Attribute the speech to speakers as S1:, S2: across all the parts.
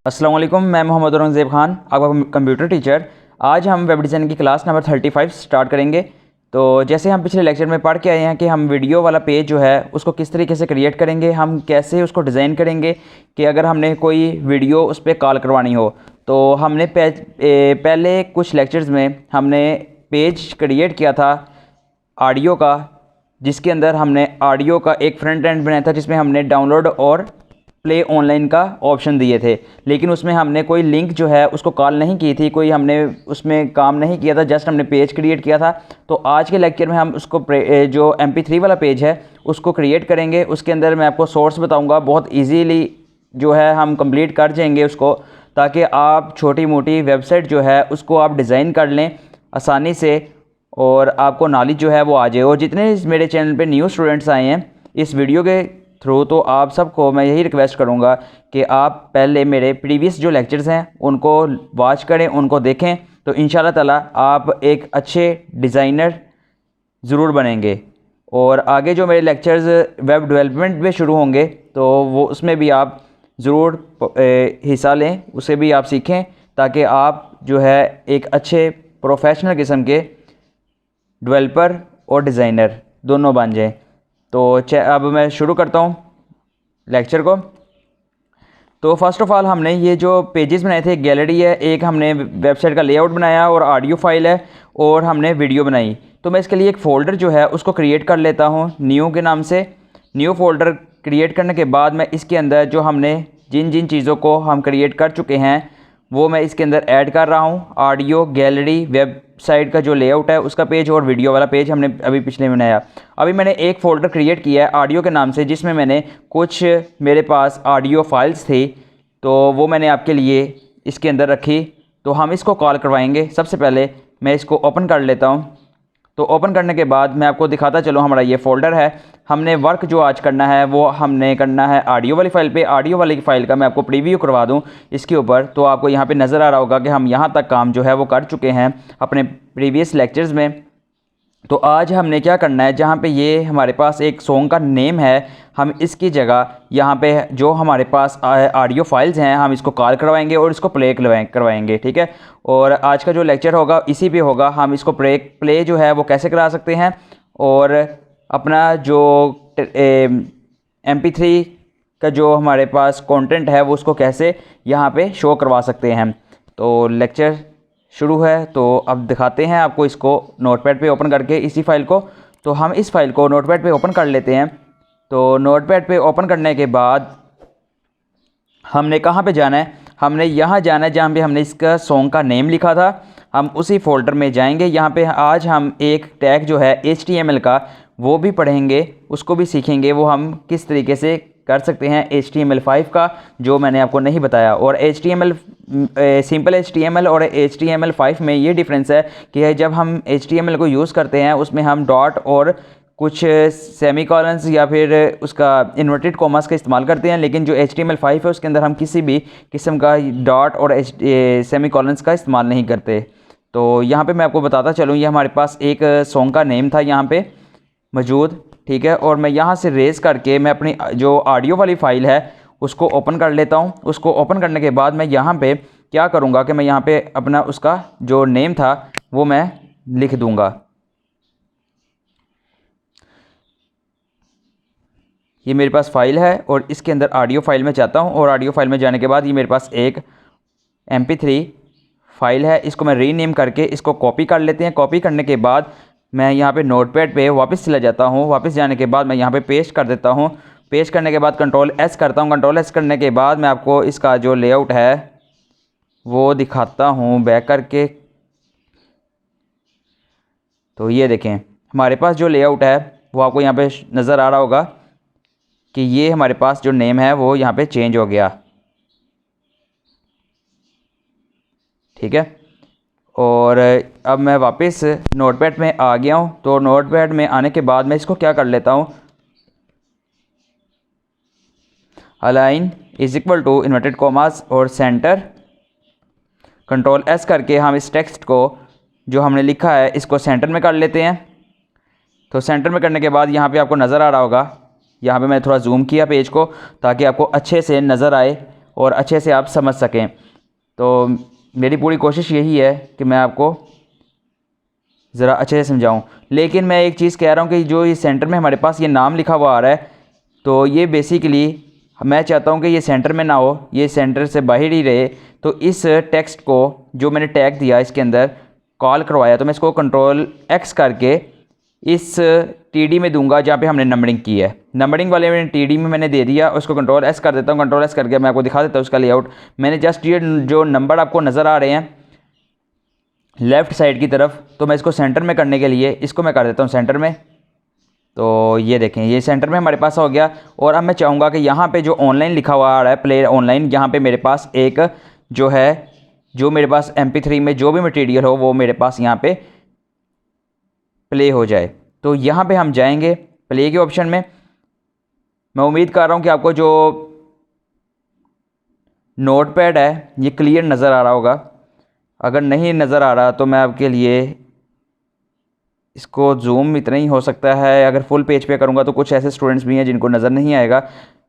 S1: अस्सलाम वालेकुम, मैं मोहम्मद औरंगज़ेब ख़ान, आपका कंप्यूटर टीचर। आज हम वेब डिज़ाइन की क्लास नंबर 35 स्टार्ट करेंगे। तो जैसे हम पिछले लेक्चर में पढ़ के आए हैं कि हम वीडियो वाला पेज जो है उसको किस तरीके से क्रिएट करेंगे, हम कैसे उसको डिज़ाइन करेंगे कि अगर हमने कोई वीडियो उस पर कॉल करवानी हो तो हमने पहले कुछ लेक्चर्स में हमने पेज क्रिएट किया था ऑडियो का, जिसके अंदर हमने ऑडियो का एक फ्रंट एंड बनाया था जिसमें हमने डाउनलोड और प्ले ऑनलाइन का ऑप्शन दिए थे। लेकिन उसमें हमने कोई लिंक जो है उसको कॉल नहीं की थी, कोई हमने उसमें काम नहीं किया था, जस्ट हमने पेज क्रिएट किया था। तो आज के लेक्चर में हम उसको जो MP3 वाला पेज है उसको क्रिएट करेंगे। उसके अंदर मैं आपको सोर्स बताऊंगा, बहुत इजीली जो है हम कंप्लीट कर जाएंगे उसको, ताकि आप छोटी मोटी वेबसाइट जो है उसको आप डिज़ाइन कर लें आसानी से और आपको नॉलेज जो है वो आ जाए। और जितने मेरे चैनल पे न्यू स्टूडेंट्स आए हैं इस वीडियो के थ्रू, तो आप सबको मैं यही रिक्वेस्ट करूंगा कि आप पहले मेरे प्रीवियस जो लेक्चर्स हैं उनको वॉच करें, उनको देखें, तो इंशाल्लाह ताला आप एक अच्छे डिज़ाइनर ज़रूर बनेंगे। और आगे जो मेरे लेक्चर्स वेब डेवलपमेंट में शुरू होंगे तो वो उसमें भी आप ज़रूर हिस्सा लें, उसे भी आप सीखें, ताकि आप जो है एक अच्छे प्रोफेशनल किस्म के डेवलपर और डिज़ाइनर दोनों बन जाएं। तो अब मैं शुरू करता हूँ लेक्चर को। तो फ़र्स्ट ऑफ़ ऑल हमने ये जो पेजेस बनाए थे, गैलरी है, एक हमने वेबसाइट का लेआउट बनाया और ऑडियो फाइल है और हमने वीडियो बनाई। तो मैं इसके लिए एक फ़ोल्डर जो है उसको क्रिएट कर लेता हूँ न्यू के नाम से। न्यू फ़ोल्डर क्रिएट करने के बाद मैं इसके अंदर जो हमने जिन जिन चीज़ों को हम क्रिएट कर चुके हैं वो मैं इसके अंदर ऐड कर रहा हूँ। ऑडियो, गैलरी, वेबसाइट का जो लेआउट है उसका पेज और वीडियो वाला पेज हमने अभी पिछले में बनाया। अभी मैंने एक फ़ोल्डर क्रिएट किया है ऑडियो के नाम से, जिसमें मैंने कुछ मेरे पास ऑडियो फाइल्स थी, तो वो मैंने आपके लिए इसके अंदर रखी। तो हम इसको कॉल करवाएंगे। सबसे पहले मैं इसको ओपन कर लेता हूँ। तो ओपन करने के बाद मैं आपको दिखाता चलूँ, हमारा ये फ़ोल्डर है। हमने वर्क जो आज करना है वो हमने करना है ऑडियो वाली फ़ाइल पे। ऑडियो वाली फ़ाइल का मैं आपको प्रीव्यू करवा दूँ इसके ऊपर, तो आपको यहाँ पे नज़र आ रहा होगा कि हम यहाँ तक काम जो है वो कर चुके हैं अपने प्रीवियस लेक्चर्स में। तो आज हमने क्या करना है, जहाँ पे ये हमारे पास एक सॉन्ग का नेम है, हम इसकी जगह यहाँ पे जो हमारे पास ऑडियो फाइल्स हैं हम इसको कॉल करवाएंगे और इसको प्ले करवाएंगे, ठीक है। और आज का जो लेक्चर होगा इसी पे होगा। हम इसको प्ले जो है वो कैसे करा सकते हैं और अपना जो MP3 का जो हमारे पास कंटेंट है वो उसको कैसे यहाँ पे शो करवा सकते हैं। तो लेक्चर शुरू है, तो अब दिखाते हैं आपको इसको नोटपैड पे ओपन करके इसी फाइल को। तो हम इस फाइल को नोटपैड पे ओपन कर लेते हैं। तो नोटपैड पे ओपन करने के बाद हमने कहाँ पे जाना है, हमने यहाँ जाना है जहाँ पे हमने इसका सॉन्ग का नेम लिखा था। हम उसी फोल्डर में जाएंगे। यहाँ पे आज हम एक टैग जो है HTML का वो भी पढ़ेंगे, उसको भी सीखेंगे, वो हम किस तरीके से कर सकते हैं HTML5 का, जो मैंने आपको नहीं बताया। और सिंपल HTML और HTML5 में ये डिफरेंस है कि जब हम HTML को यूज़ करते हैं उसमें हम डॉट और कुछ सेमीकोलन्स या फिर उसका इन्वर्टेड कॉमास का इस्तेमाल करते हैं, लेकिन जो HTML5 है उसके अंदर हम किसी भी किस्म का डॉट और सेमीकोलन्स का इस्तेमाल नहीं करते। तो यहाँ पे मैं आपको बताता चलूँ, ये हमारे पास एक सॉन्ग का नेम था यहाँ पे मौजूद, ठीक है। और मैं यहाँ से रेज़ करके मैं अपनी जो ऑडियो वाली फ़ाइल है उसको ओपन कर लेता हूँ। उसको ओपन करने के बाद मैं यहाँ पे क्या करूँगा कि मैं यहाँ पे अपना उसका जो नेम था वो मैं लिख दूँगा। ये मेरे पास फ़ाइल है और इसके अंदर ऑडियो फाइल में जाता हूँ और ऑडियो फाइल में जाने के बाद ये मेरे पास एक MP3 फाइल है। इसको मैं रीनेम करके इसको कॉपी कर लेते हैं। कॉपी करने के बाद मैं यहाँ पे नोटपैड पे वापस चला जाता हूँ। वापस जाने के बाद मैं यहाँ पे पेस्ट कर देता हूँ। पेस्ट करने के बाद Ctrl+S करता हूँ। Ctrl+S करने के बाद मैं आपको इसका जो लेआउट है वो दिखाता हूँ बैक करके। तो ये देखें हमारे पास जो लेआउट है वो आपको यहाँ पे नज़र आ रहा होगा कि ये हमारे पास जो नेम है वो यहाँ पे चेंज हो गया, ठीक है। और अब मैं वापस नोटपैड में आ गया हूँ। तो नोटपैड में आने के बाद मैं इसको क्या कर लेता हूँ, अलाइन = इन्वर्टेड कॉमास और सेंटर। Ctrl+S करके हम इस टेक्स्ट को जो हमने लिखा है इसको सेंटर में कर लेते हैं। तो सेंटर में करने के बाद यहाँ पे आपको नज़र आ रहा होगा, यहाँ पे मैं थोड़ा जूम किया पेज को ताकि आपको अच्छे से नज़र आए। और अच्छे से आप समझ सकें। तो मेरी पूरी कोशिश यही है कि मैं आपको ज़रा अच्छे से समझाऊं। लेकिन मैं एक चीज़ कह रहा हूं कि जो ये सेंटर में हमारे पास ये नाम लिखा हुआ आ रहा है, तो ये बेसिकली मैं चाहता हूं कि ये सेंटर में ना हो, ये सेंटर से बाहर ही रहे। तो इस टेक्स्ट को जो मैंने टैग दिया इसके अंदर कॉल करवाया, तो मैं इसको कंट्रोल एक्स करके इस टीडी में दूंगा जहाँ पे हमने नंबरिंग की है। नंबरिंग वाले में टीडी में मैंने दे दिया, उसको कंट्रोल एस कर देता हूँ। कंट्रोल एस करके मैं आपको दिखा देता हूँ उसका लेआउट। मैंने जस्ट ये जो नंबर आपको नज़र आ रहे हैं लेफ़्ट साइड की तरफ, तो मैं इसको सेंटर में करने के लिए इसको मैं कर देता हूँ सेंटर में। तो ये देखें ये सेंटर में हमारे पास हो गया। और अब मैं चाहूँगा कि यहाँ पे जो ऑनलाइन लिखा हुआ आ रहा है प्ले ऑनलाइन, यहाँ पे मेरे पास एक जो है जो मेरे पास MP3 में जो भी मटेरियल हो वो मेरे पास यहाँ पे प्ले हो जाए। तो यहाँ पे हम जाएंगे प्ले के ऑप्शन में। मैं उम्मीद कर रहा हूँ कि आपको जो नोटपैड है ये क्लियर नज़र आ रहा होगा। अगर नहीं नज़र आ रहा तो मैं आपके लिए इसको जूम इतना ही हो सकता है, अगर फुल पेज पे करूँगा तो कुछ ऐसे स्टूडेंट्स भी हैं जिनको नज़र नहीं आएगा।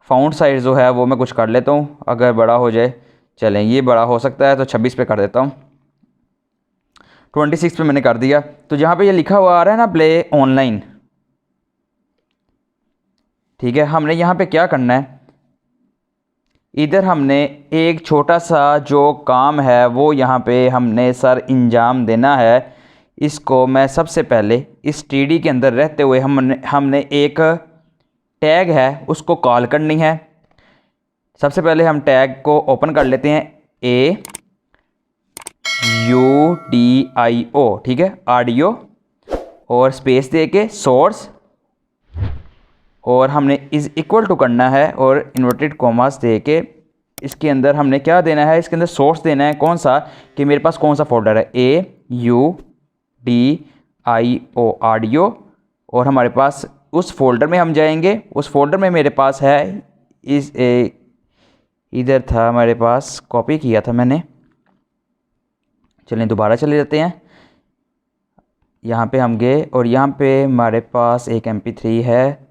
S1: फ़ॉन्ट साइज़ जो है वो मैं कुछ कर लेता हूँ, अगर बड़ा हो जाए। चलें ये बड़ा हो सकता है तो 26 पे कर देता हूँ, 26 पे मैंने कर दिया। तो जहाँ पे ये लिखा हुआ आ रहा है ना प्ले ऑनलाइन, ठीक है, हमने यहाँ पे क्या करना है, इधर हमने एक छोटा सा जो काम है वो यहाँ पे हमने सर अंजाम देना है। इसको मैं सबसे पहले इस टीडी के अंदर रहते हुए हमने एक टैग है उसको कॉल करनी है। सबसे पहले हम टैग को ओपन कर लेते हैं, AUDIO, ठीक है, ऑडियो, और स्पेस दे के सोर्स, और हमने इज़ इक्वल टू करना है और इन्वर्टेड कॉमास दे के इसके अंदर हमने क्या देना है, इसके अंदर सोर्स देना है कौन सा, कि मेरे पास कौन सा फोल्डर है, AUDIO ऑडियो, और हमारे पास उस फोल्डर में हम जाएंगे। उस फोल्डर में मेरे पास है इधर था हमारे पास, कॉपी किया था मैंने। चलें दोबारा चले जाते हैं, यहाँ पे हम गए और यहाँ पे हमारे पास एक MP3 है,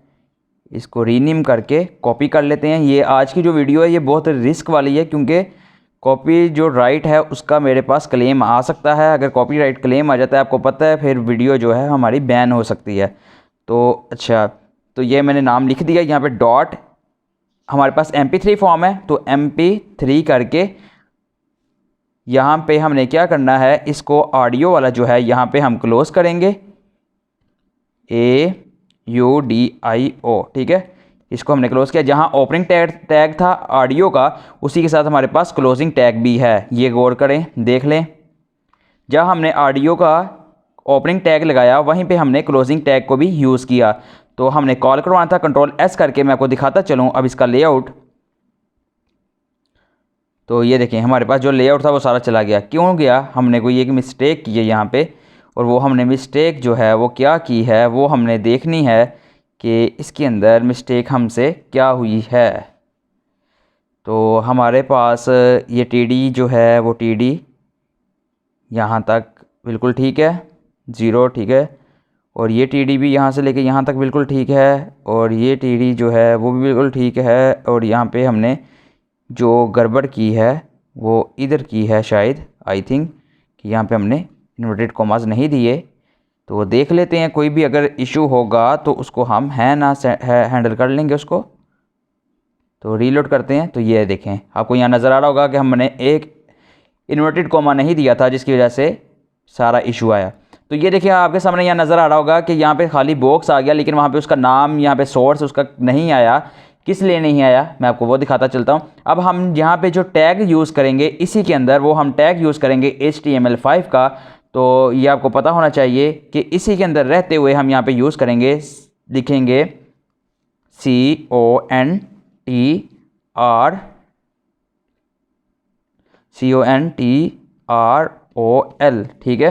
S1: इसको रीनेम करके कॉपी कर लेते हैं। ये आज की जो वीडियो है ये बहुत रिस्क वाली है, क्योंकि कॉपी जो राइट है उसका मेरे पास क्लेम आ सकता है। अगर कॉपीराइट क्लेम आ जाता है आपको पता है फिर वीडियो जो है हमारी बैन हो सकती है। तो अच्छा, तो ये मैंने नाम लिख दिया। यहाँ पे डॉट हमारे पास MP3 फॉर्म है, तो MP3 करके यहाँ पे हमने क्या करना है, इसको ऑडियो वाला जो है यहाँ पे हम क्लोज़ करेंगे, AUDIO, ठीक है, इसको हमने क्लोज़ किया। जहाँ ओपनिंग टैग था ऑडियो का उसी के साथ हमारे पास क्लोजिंग टैग भी है, ये गौर करें देख लें। जहाँ हमने ऑडियो का ओपनिंग टैग लगाया वहीं पे हमने क्लोजिंग टैग को भी यूज़ किया। तो हमने कॉल करवाना था, कंट्रोल S करके मैं आपको दिखाता चलूँ अब इसका लेआउट। तो ये देखें हमारे पास जो लेआउट था वो सारा चला गया। क्यों गया, हमने कोई एक मिस्टेक की है यहाँ पे, और वो हमने मिस्टेक जो है वो क्या की है वो हमने देखनी है कि इसके अंदर मिस्टेक हमसे क्या हुई है। तो हमारे पास ये टीडी जो है वो टीडी यहाँ तक बिल्कुल ठीक है, 0 ठीक है, और ये टीडी भी यहाँ से लेके यहाँ तक बिल्कुल ठीक है, और ये टीडी जो है वो भी बिल्कुल ठीक है। और यहाँ पे हमने जो गड़बड़ की है वो इधर की है शायद, आई थिंक कि यहाँ पे हमने इन्वर्टेड कॉमास नहीं दिए। तो वो देख लेते हैं, कोई भी अगर इशू होगा तो उसको हम हैंडल कर लेंगे उसको। तो रीलोड करते हैं, तो ये देखें आपको यहाँ नज़र आ रहा होगा कि हमने एक इन्वर्टेड कॉमा नहीं दिया था जिसकी वजह से सारा इशू आया। तो ये देखिए आपके सामने यहाँ नज़र आ रहा होगा कि यहाँ पे खाली बॉक्स आ गया, लेकिन वहाँ पे उसका नाम, यहाँ पे सोर्स उसका नहीं आया। किस लिए नहीं आया मैं आपको वो दिखाता चलता हूँ। अब हम यहाँ पे जो टैग यूज़ करेंगे इसी के अंदर वो हम टैग यूज़ करेंगे HTML5 का। तो ये आपको पता होना चाहिए कि इसी के अंदर रहते हुए हम यहाँ पे यूज़ करेंगे, लिखेंगे CONTROL, ठीक है,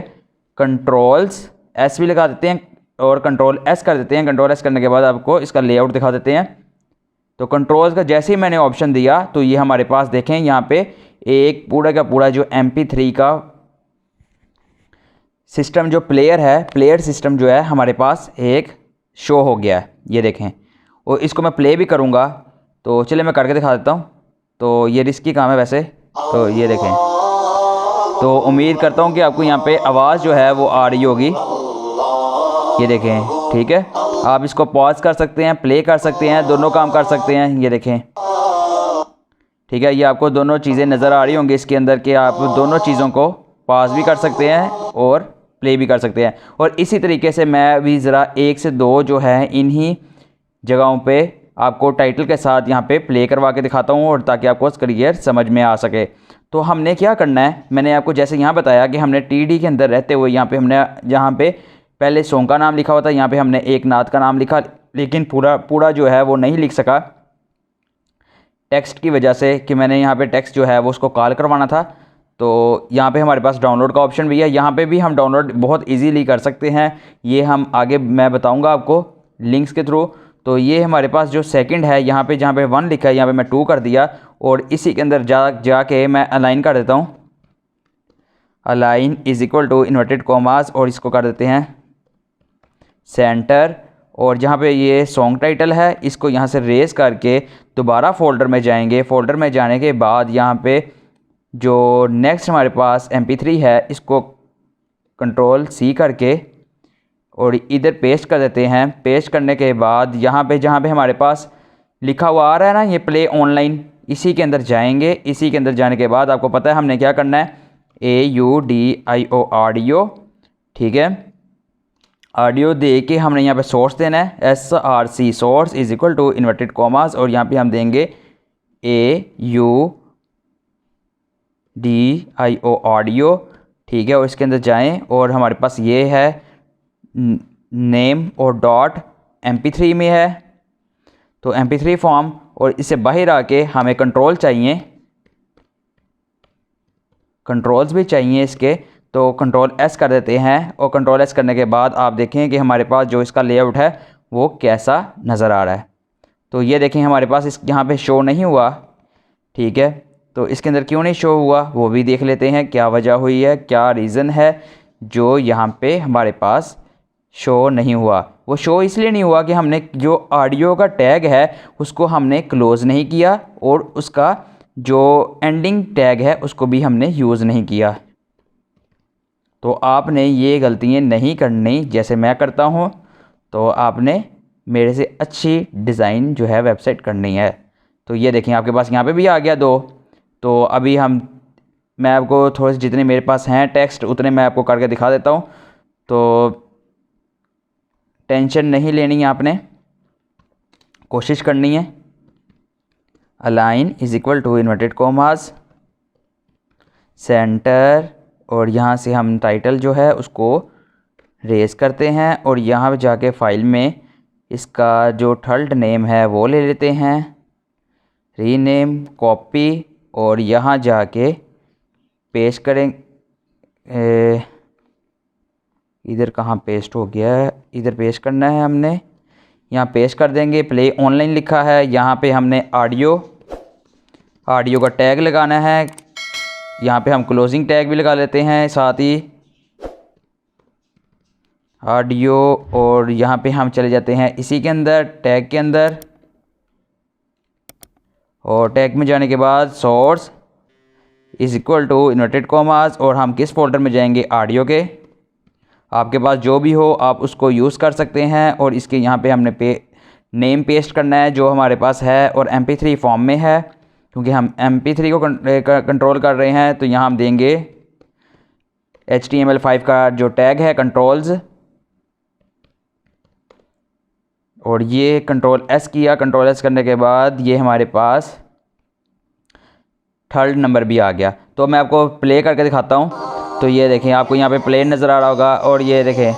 S1: कंट्रोल्स S भी लगा देते हैं और कंट्रोल S कर देते हैं। कंट्रोल S करने के बाद आपको इसका लेआउट दिखा देते हैं। तो कंट्रोल्स का जैसे ही मैंने ऑप्शन दिया तो ये हमारे पास देखें यहाँ पे एक पूरा का पूरा जो MP3 का सिस्टम जो प्लेयर है, प्लेयर सिस्टम जो है हमारे पास एक शो हो गया है, ये देखें। और इसको मैं प्ले भी करूँगा, तो चलिए मैं करके दिखा देता हूँ। तो ये रिस्की काम है वैसे। तो ये देखें, तो उम्मीद करता हूँ कि आपको यहाँ पे आवाज़ जो है वो आ रही होगी। ये देखें, ठीक है। आप इसको पॉज कर सकते हैं, प्ले कर सकते हैं, दोनों काम कर सकते हैं। ये देखें, ठीक है। ये आपको दोनों चीज़ें नज़र आ रही होंगी इसके अंदर कि आप दोनों चीज़ों को पॉज भी कर सकते हैं और प्ले भी कर सकते हैं। और इसी तरीके से मैं भी ज़रा 1 से 2 जो है इन्हीं जगहों पे आपको टाइटल के साथ यहाँ पे प्ले करवा के दिखाता हूँ, और ताकि आपको क्लियर समझ में आ सके। तो हमने क्या करना है, मैंने आपको जैसे यहाँ बताया कि हमने TD के अंदर रहते हुए यहाँ पे हमने जहाँ पे पहले सॉन्ग का नाम लिखा हुआ था, यहाँ पे हमने एक नात का नाम लिखा, लेकिन पूरा जो है वो नहीं लिख सका टेक्स्ट की वजह से, कि मैंने यहाँ पे टेक्स्ट जो है वो उसको कॉल करवाना था। तो यहाँ पे हमारे पास डाउनलोड का ऑप्शन भी है, यहाँ पे भी हम डाउनलोड बहुत इजीली कर सकते हैं। ये हम आगे मैं बताऊँगा आपको लिंक्स के थ्रू। तो ये हमारे पास जो सेकंड है, यहाँ पे जहाँ पे 1 लिखा है यहाँ पे मैं 2 कर दिया, और इसी के अंदर जाके मैं अलाइन कर देता हूँ। Align is equal to inverted commas, और इसको कर देते हैं सेंटर। और जहाँ पे ये सॉन्ग टाइटल है इसको यहाँ से रेज करके दोबारा फ़ोल्डर में जाएंगे। फ़ोल्डर में जाने के बाद यहाँ पे जो नेक्स्ट हमारे पास MP3 है इसको Ctrl+C करके और इधर पेस्ट कर देते हैं। पेस्ट करने के बाद यहाँ पे जहाँ पे हमारे पास लिखा हुआ आ रहा है ना ये प्ले ऑनलाइन, इसी के अंदर जाएंगे। इसी के अंदर जाने के बाद आपको पता है हमने क्या करना है, AUDIO ऑडियो, ठीक है। ऑडियो दे के हमने यहाँ पे सोर्स देना है SRC, source is equal to inverted commas, और यहाँ पे हम देंगे AUDIO ऑडियो, ठीक है। और इसके अंदर जाएं और हमारे पास ये है नेम और डॉट MP3 में है, तो MP3 फॉर्म। और इससे बाहर आके हमें कंट्रोल चाहिए, कंट्रोल्स भी चाहिए इसके, तो Ctrl+S कर देते हैं। और Ctrl+S करने के बाद आप देखें कि हमारे पास जो इसका लेआउट है वो कैसा नज़र आ रहा है। तो ये देखें हमारे पास इस यहाँ पे शो नहीं हुआ, ठीक है। तो इसके अंदर क्यों नहीं शो हुआ वो भी देख लेते हैं, क्या वजह हुई है, क्या रीज़न है जो यहाँ पे हमारे पास शो नहीं हुआ। वो शो इसलिए नहीं हुआ कि हमने जो ऑडियो का टैग है उसको हमने क्लोज़ नहीं किया, और उसका जो एंडिंग टैग है उसको भी हमने यूज़ नहीं किया। तो आपने ये गलतियाँ नहीं करनी जैसे मैं करता हूँ, तो आपने मेरे से अच्छी डिज़ाइन जो है वेबसाइट करनी है। तो ये देखें आपके पास यहाँ पे भी आ गया 2। तो अभी मैं आपको थोड़े से जितने मेरे पास हैं टेक्स्ट उतने मैं आपको करके दिखा देता हूँ। तो टेंशन नहीं लेनी है, आपने कोशिश करनी है। Align is equal to inverted commas centre, और यहाँ से हम टाइटल जो है उसको रेज करते हैं, और यहाँ पे जाके फाइल में इसका जो थर्ड नेम है वो ले लेते हैं, रीनेम, कॉपी, और यहाँ जाके पेस्ट करें। इधर कहाँ पेस्ट हो गया है, इधर पेस्ट करना है हमने, यहाँ पेस्ट कर देंगे। प्ले ऑनलाइन लिखा है, यहाँ पे हमने ऑडियो का टैग लगाना है। यहाँ पे हम क्लोजिंग टैग भी लगा लेते हैं साथ ही ऑडियो, और यहाँ पे हम चले जाते हैं इसी के अंदर टैग के अंदर, और टैग में जाने के बाद source is equal to inverted commas, और हम किस फोल्डर में जाएंगे, ऑडियो के। आपके पास जो भी हो आप उसको यूज़ कर सकते हैं। और इसके यहाँ पे हमने नेम पेस्ट करना है जो हमारे पास है, और MP3 फॉर्म में है क्योंकि हम MP3 को कंट्रोल कर रहे हैं। तो यहाँ हम देंगे HTML5 का जो टैग है कंट्रोल्स, और ये Ctrl+S किया। Ctrl+S करने के बाद ये हमारे पास थर्ड नंबर भी आ गया। तो मैं आपको प्ले करके दिखाता हूँ। तो ये देखें आपको यहाँ पे प्ले नज़र आ रहा होगा, और ये देखें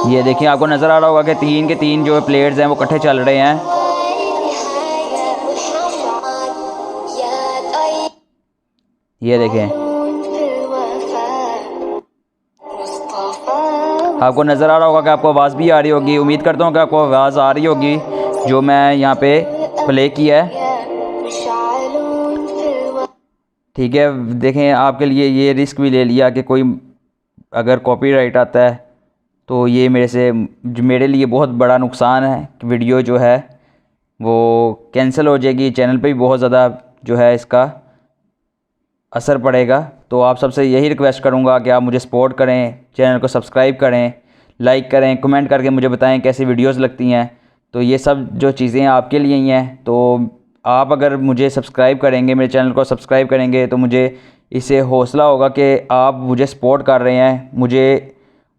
S1: ये देखिए आपको नज़र आ रहा होगा कि 3 के 3 जो प्लेयर्स हैं वो इकट्ठे चल रहे हैं। ये देखें आपको नज़र आ रहा होगा कि आपको आवाज़ भी आ रही होगी। उम्मीद करता हूँ कि आपको आवाज़ आ रही होगी जो मैं यहाँ पे प्ले किया है। ठीक है। देखें, आपके लिए ये रिस्क भी ले लिया कि कोई अगर कॉपीराइट आता है तो ये मेरे लिए बहुत बड़ा नुकसान है कि वीडियो जो है वो कैंसिल हो जाएगी, चैनल पे भी बहुत ज़्यादा जो है इसका असर पड़ेगा। तो आप सबसे यही रिक्वेस्ट करूँगा कि आप मुझे सपोर्ट करें, चैनल को सब्सक्राइब करें, लाइक करें, कमेंट करके मुझे बताएं कैसी वीडियोस लगती हैं। तो ये सब जो चीज़ें आपके लिए ही हैं। तो आप अगर मुझे सब्सक्राइब करेंगे, मेरे चैनल को सब्सक्राइब करेंगे, तो मुझे इससे हौसला होगा कि आप मुझे सपोर्ट कर रहे हैं, मुझे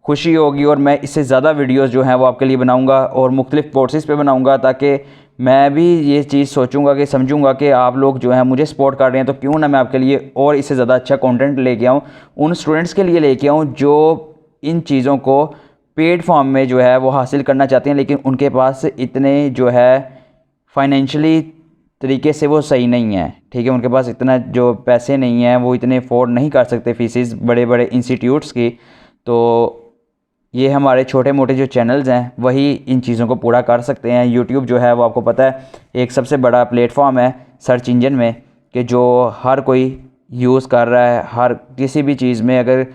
S1: खुशी होगी और मैं इससे ज़्यादा वीडियोस जो हैं वो आपके लिए बनाऊंगा और मुख्तलिफ़ कोर्सेज़ पे बनाऊंगा, ताकि मैं भी ये चीज़ सोचूंगा कि समझूंगा कि आप लोग जो हैं मुझे सपोर्ट कर रहे हैं, तो क्यों ना मैं आपके लिए और इससे ज़्यादा अच्छा कंटेंट लेके आऊँ, उन स्टूडेंट्स के लिए लेके आऊँ जो इन चीज़ों को पेड फॉर्म में जो है वो हासिल करना चाहते हैं, लेकिन उनके पास इतने जो है फाइनेंशियली तरीके से वो सही नहीं है। ठीक है, उनके पास इतना जो पैसे नहीं हैं, वो इतने अफोर्ड नहीं कर सकते फ़ीसेस बड़े बड़े इंस्टीट्यूट्स की। तो ये हमारे छोटे मोटे जो चैनल्स हैं वही इन चीज़ों को पूरा कर सकते हैं। यूट्यूब जो है वो आपको पता है एक सबसे बड़ा प्लेटफॉर्म है सर्च इंजन में, कि जो हर कोई यूज़ कर रहा है। हर किसी भी चीज़ में अगर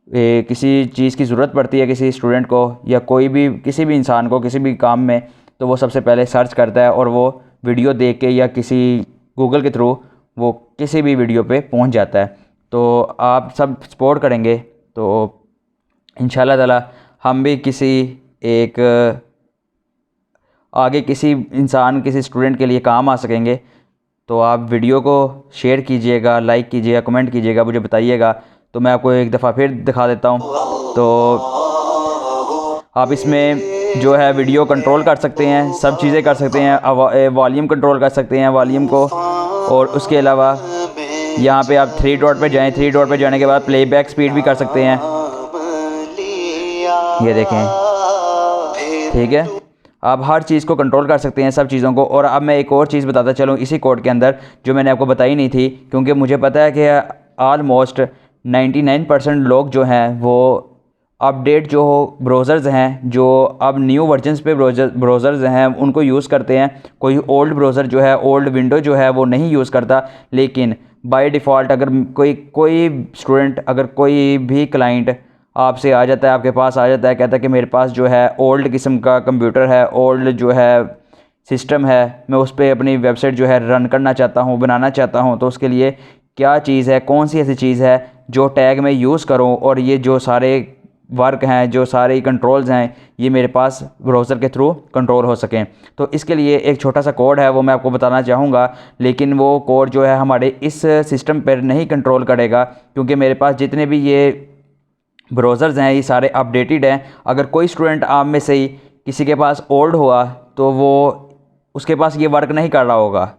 S1: किसी चीज़ की ज़रूरत पड़ती है किसी स्टूडेंट को या कोई भी किसी भी इंसान को किसी भी काम में, तो वो सबसे पहले सर्च करता है और वो वीडियो देख के या किसी गूगल के थ्रू वो किसी भी वीडियो पे पहुंच जाता है। तो आप सब सपोर्ट करेंगे तो इंशाल्लाह ताला हम भी किसी एक आगे किसी इंसान किसी स्टूडेंट के लिए काम आ सकेंगे। तो आप वीडियो को शेयर कीजिएगा, लाइक कीजिएगा, कमेंट कीजिएगा, मुझे बताइएगा। तो मैं आपको एक दफ़ा फिर दिखा देता हूँ। तो आप इसमें जो है वीडियो कंट्रोल कर सकते हैं, सब चीज़ें कर सकते हैं, वॉल्यूम कंट्रोल कर सकते हैं वॉल्यूम को। और उसके अलावा यहाँ पे आप थ्री डॉट पे जाएं, थ्री डॉट पे जाने के बाद प्लेबैक स्पीड भी कर सकते हैं, ये देखें। ठीक है, आप हर चीज़ को कंट्रोल कर सकते हैं, सब चीज़ों को। और अब मैं एक और चीज़ बताता चलूँ इसी कोड के अंदर जो मैंने आपको बताई नहीं थी, क्योंकि मुझे पता है कि आलमोस्ट 99% लोग जो हैं वो अपडेट जो ब्राउज़र्स हैं, जो अब न्यू वर्जन्स पे ब्राउज़र्स हैं उनको यूज़ करते हैं। कोई ओल्ड ब्राउज़र जो है, ओल्ड विंडो जो है वो नहीं यूज़ करता। लेकिन बाय डिफ़ॉल्ट अगर कोई स्टूडेंट, अगर कोई भी क्लाइंट आपसे आ जाता है, आपके पास आ जाता है, कहता है कि मेरे पास जो है ओल्ड किस्म का कंप्यूटर है, ओल्ड जो है सिस्टम है, मैं उस पर अपनी वेबसाइट जो है रन करना चाहता हूँ, बनाना चाहता हूँ, तो उसके लिए क्या चीज़ है, कौन सी ऐसी चीज़ है जो टैग में यूज़ करूँ और ये जो सारे वर्क हैं, जो सारे कंट्रोल्स हैं, ये मेरे पास ब्राउज़र के थ्रू कंट्रोल हो सकें। तो इसके लिए एक छोटा सा कोड है, वो मैं आपको बताना चाहूँगा। लेकिन वो कोड जो है हमारे इस सिस्टम पर नहीं कंट्रोल करेगा, क्योंकि मेरे पास जितने भी ये ब्राउज़र्स हैं ये सारे अपडेटेड हैं। अगर कोई स्टूडेंट आप में से ही किसी के पास ओल्ड हुआ तो वो उसके पास ये वर्क नहीं कर रहा होगा।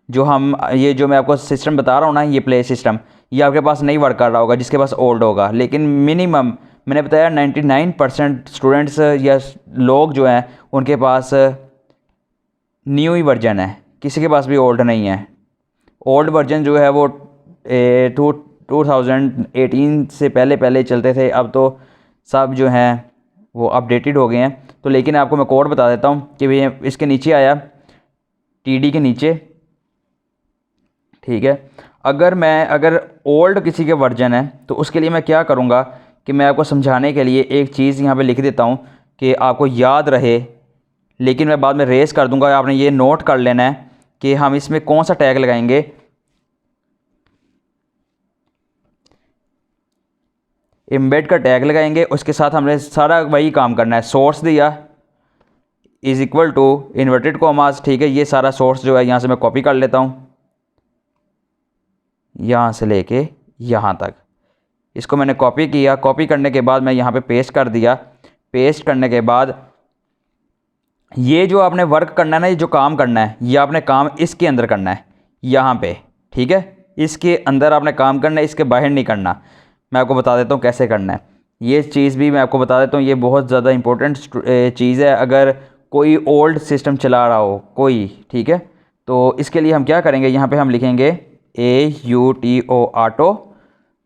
S1: ये जो मैं आपको सिस्टम बता रहा हूँ ना, ये प्ले सिस्टम, ये आपके पास नहीं वर्क कर रहा होगा जिसके पास ओल्ड होगा। लेकिन मिनिमम मैंने बताया 99% स्टूडेंट्स या लोग जो हैं उनके पास न्यू ही वर्जन है, किसी के पास भी ओल्ड नहीं है। ओल्ड वर्जन जो है वो 2018 से पहले पहले चलते थे, अब तो सब जो हैं वो अपडेटेड हो गए हैं। तो लेकिन आपको मैं कोड बता देता हूँ कि भैया इसके नीचे आया, टीडी के नीचे। ठीक है, अगर ओल्ड किसी के वर्जन है तो उसके लिए मैं क्या करूँगा कि मैं आपको समझाने के लिए एक चीज़ यहाँ पे लिख देता हूँ कि आपको याद रहे, लेकिन मैं बाद में रेस कर दूँगा। आपने ये नोट कर लेना है कि हम इसमें कौन सा टैग लगाएंगे। एम्बेड का टैग लगाएंगे, उसके साथ हमने सारा वही काम करना है। सोर्स दिया is equal to inverted commas. ठीक है, ये सारा सोर्स जो है यहाँ से मैं कॉपी कर लेता हूँ, यहाँ से लेके यहाँ तक इसको मैंने कॉपी किया। कॉपी करने के बाद मैं यहाँ पे पेस्ट कर दिया। पेस्ट करने के बाद ये जो आपने वर्क करना है ना, ये जो काम करना है, ये आपने काम इसके अंदर करना है, यहाँ पे। ठीक है, इसके अंदर आपने काम करना है, इसके बाहर नहीं करना। मैं आपको बता देता हूँ कैसे करना है। ये चीज़ भी मैं आपको बता देता हूँ, ये बहुत ज़्यादा इंपॉर्टेंट चीज़ है अगर कोई ओल्ड सिस्टम चला रहा हो कोई। ठीक है, तो इसके लिए हम क्या करेंगे, यहाँ पे हम लिखेंगे AUTO ऑटो।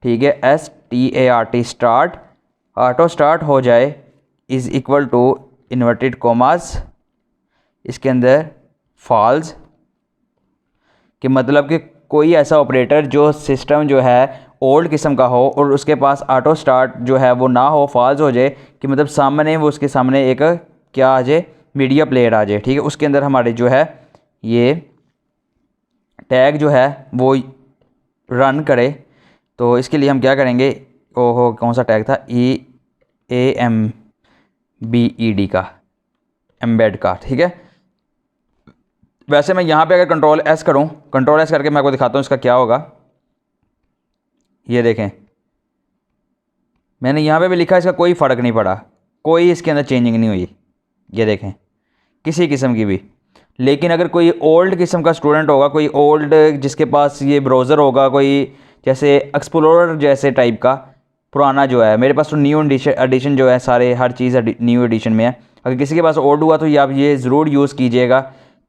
S1: ठीक है, START स्टार्ट। ऑटो स्टार्ट हो जाए is equal to inverted commas, इसके अंदर फॉल्स, कि मतलब कि कोई ऐसा ऑपरेटर जो सिस्टम जो है ओल्ड किस्म का हो और उसके पास ऑटो स्टार्ट जो है वो ना हो, फॉल्स हो जाए, कि मतलब सामने वो उसके सामने एक क्या आ जाए, मीडिया प्लेयर आ जाए, ठीक है। उसके अंदर हमारे जो है ये टैग जो है वो रन करे। तो इसके लिए हम क्या करेंगे, ओहो कौन सा टैग था, EAMBED का, एम्बेड का, ठीक है। वैसे मैं यहाँ पे अगर कंट्रोल एस करूँ, कंट्रोल एस करके मैं आपको दिखाता हूँ इसका क्या होगा। ये देखें, मैंने यहाँ पे भी लिखा, इसका कोई फ़र्क नहीं पड़ा, कोई इसके अंदर चेंजिंग नहीं हुई, ये देखें, किसी किस्म की भी। लेकिन अगर कोई ओल्ड किस्म का स्टूडेंट होगा, कोई ओल्ड जिसके पास ये ब्राउज़र होगा, कोई जैसे एक्सप्लोरर जैसे टाइप का पुराना जो है, मेरे पास तो न्यू एडिशन जो है, सारे हर चीज़ न्यू एडिशन में है। अगर किसी के पास ओल्ड हुआ तो ये आप ये ज़रूर यूज़ कीजिएगा,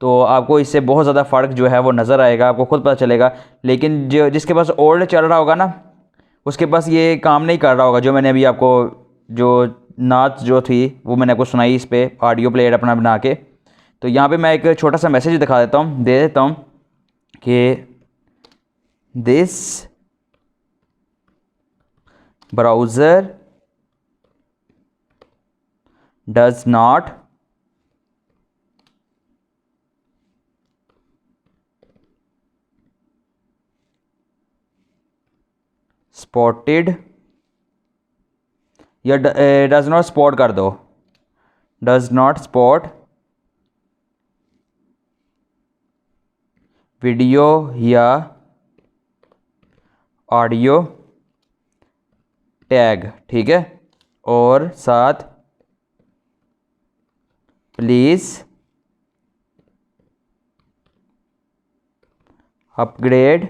S1: तो आपको इससे बहुत ज़्यादा फ़र्क जो है वो नज़र आएगा, आपको खुद पता चलेगा। लेकिन जो जिसके पास ओल्ड चल रहा होगा ना, उसके पास ये काम नहीं कर रहा होगा। जो मैंने अभी आपको जो नाच जो थी वो मैंने आपको सुनाई इस पर ऑडियो प्लेयर अपना बना के, तो यहाँ पे मैं एक छोटा सा मैसेज दिखा देता हूँ, दे देता हूँ कि this browser does not spotted, या डज नॉट स्पॉट कर दो, डज नॉट स्पॉट वीडियो या ऑडियो टैग, ठीक है। और साथ please upgrade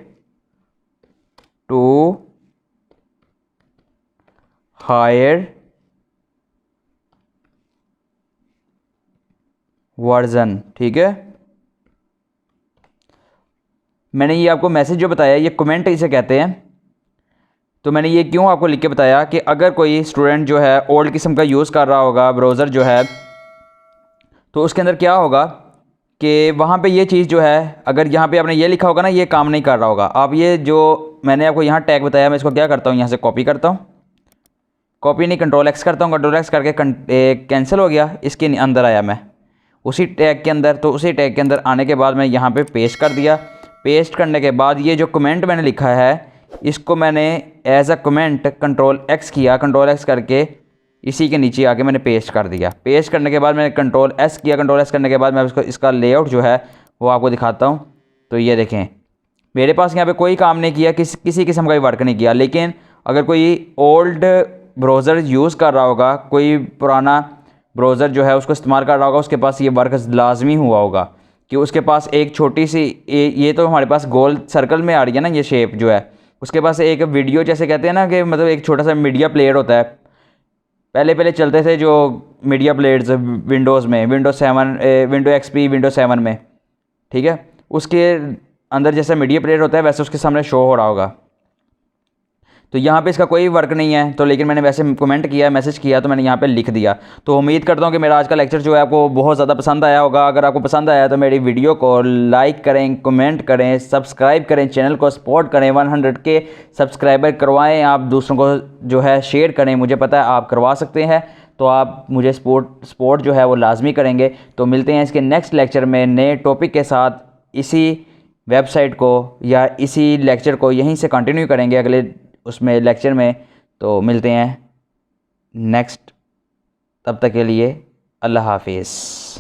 S1: to higher version, ठीक है। मैंने ये आपको मैसेज जो बताया, ये कमेंट इसे कहते हैं। तो मैंने ये क्यों आपको लिख के बताया कि अगर कोई स्टूडेंट जो है ओल्ड किस्म का यूज़ कर रहा होगा ब्राउज़र जो है, तो उसके अंदर क्या होगा कि वहाँ पे ये चीज़ जो है, अगर यहाँ पे आपने ये लिखा होगा ना, ये काम नहीं कर रहा होगा। आप ये जो मैंने आपको यहाँ टैग बताया, मैं इसको क्या करता हूँ, यहाँ से कॉपी करता हूँ, कॉपी नहीं कंट्रोल एक्स करता हूँ, कंट्रोल एक्स करके कैंसिल हो गया, इसके अंदर आया मैं उसी टैग के अंदर। तो उसी टैग के अंदर आने के बाद मैं यहाँ पे पेस्ट कर दिया। पेस्ट करने के बाद ये जो कमेंट मैंने लिखा है, इसको मैंने as a comment control X किया, कंट्रोल एक्स करके इसी के नीचे आके मैंने पेस्ट कर दिया। पेस्ट करने के बाद मैंने कंट्रोल एस किया, कंट्रोल एस करने के बाद मैं उसको इसका लेआउट जो है वो आपको दिखाता हूँ। तो ये देखें, मेरे पास यहाँ पे कोई काम नहीं किया, किसी किस्म का भी वर्क नहीं किया। लेकिन अगर कोई ओल्ड ब्राउज़र यूज़ कर रहा होगा, कोई पुराना ब्राउज़र जो है उसको इस्तेमाल कर रहा होगा, उसके पास ये वर्क लाजमी हुआ होगा कि उसके पास एक छोटी सी ये तो हमारे पास गोल सर्कल में आ रही है ना ये शेप जो है, उसके पास एक वीडियो जैसे कहते हैं ना कि मतलब एक छोटा सा मीडिया प्लेयर होता है। पहले चलते थे जो मीडिया प्लेयर्स विंडोज़ में, विंडोज़ 7, विंडो XP, विंडो 7 में, ठीक है। उसके अंदर जैसा मीडिया प्लेयर होता है वैसे उसके सामने शो हो रहा होगा। तो यहाँ पे इसका कोई वर्क नहीं है, तो लेकिन मैंने वैसे कमेंट किया, मैसेज किया, तो मैंने यहाँ पे लिख दिया। तो उम्मीद करता हूँ कि मेरा आज का लेक्चर जो है आपको बहुत ज़्यादा पसंद आया होगा। अगर आपको पसंद आया तो मेरी वीडियो को लाइक करें, कमेंट करें, सब्सक्राइब करें, चैनल को सपोर्ट करें, 100 के सब्सक्राइबर करवाएँ, आप दूसरों को जो है शेयर करें। मुझे पता है आप करवा सकते हैं, तो आप मुझे सपोर्ट जो है वो लाजमी करेंगे। तो मिलते हैं इसके नेक्स्ट लेक्चर में नए टॉपिक के साथ। इसी वेबसाइट को या इसी लेक्चर को यहीं से कंटिन्यू करेंगे अगले उसमें लेक्चर में। तो मिलते हैं नेक्स्ट, तब तक के लिए अल्लाह हाफिज़।